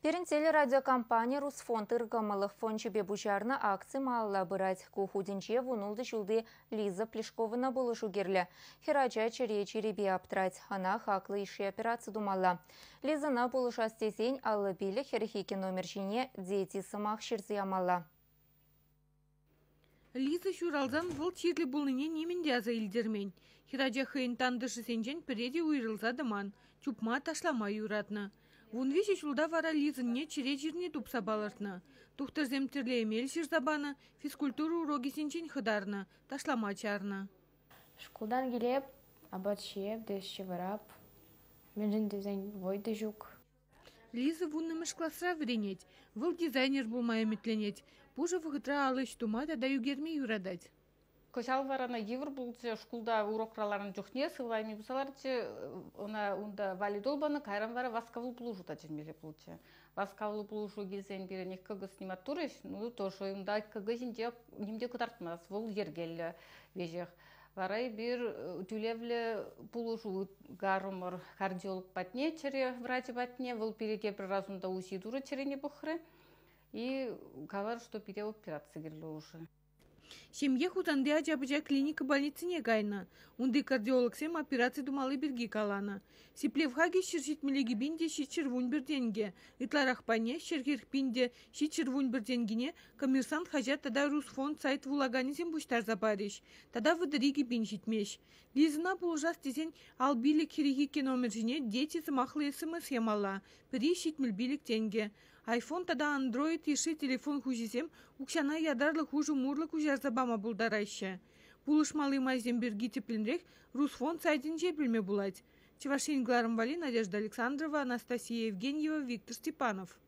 Перен телерадиокомпания «Русфонд» ыргамылық фончебе бужарна акция малла бырать. Кухудинче вунулды чулды Лиза Плешковына болушу герлі. Хирача черебе аптрать. Ана хаклы иши операция думала. Лизана болуша стезень аллы билі херхики номер жіне дети сымақ шерзі амалла. Лиза шуралзан выл чирлі бұлныне немінде аза илдермен. Хирача хейн тандышы сенжен преде уйрылза дыман. Чупма ташламай юратны. Вунвиші шулда вара Лизынне чире жирне тупса балыртны. Тухтыр земтірле емел шырзабаны, физкультура уроги сенчен хыдарны, ташлама чарны. Шкулдан келеп, абат шиеп, дэшче варап, менжін дизайн войды жүк. Лиза вуннымыш классра вренеть, выл дизайнер булмай үмітленеть, пужы вғытра алыш тумада да югерме юрадать. Кошал варана евр булчы шкулда урокраларын жохне сылайми бусаларчы она унда валидолбаны кайран вара васковлу плужу тачмеле булчы. Васковлу плужу гилсен бире неккага снимат турыш, ну то шо унда кагызинде нимде кытартмас, вол ергелле вежех. Варай бир тюлевле плужу гарумор кардиолог патне чере врач патне, вол переке бір разунда уси туры черене бухры и калар что пере операция герле уже. Семье хутанды ажабыжа клиника больницыне гайна. Унды кардиолог сем операция думалы бірге калана. Сиплевхаге шершитмелеги бинде шичервун бірденге. Итларах пане шергерхпинде шичервун бірденгене коммерсант хажат тада Русфонд сайт вулаганизем буштар запариш. Тада выдыриги бин житмеш. Лизына булжас тезен албилик хирихике номер жіне дети замахлы смс ямала. Пiri шитмел билик тенге. Айфон тада андроид иши телефон хужизем укшана ядарлы хужу мурлы кужарзабама булдарайшы. Булышмалы майзем бірги теплінрек Русфонд сайтын жепілме булать. Чевашин Гларом Вали, Надежда Александрова, Анастасия Евгеньева, Виктор Степанов.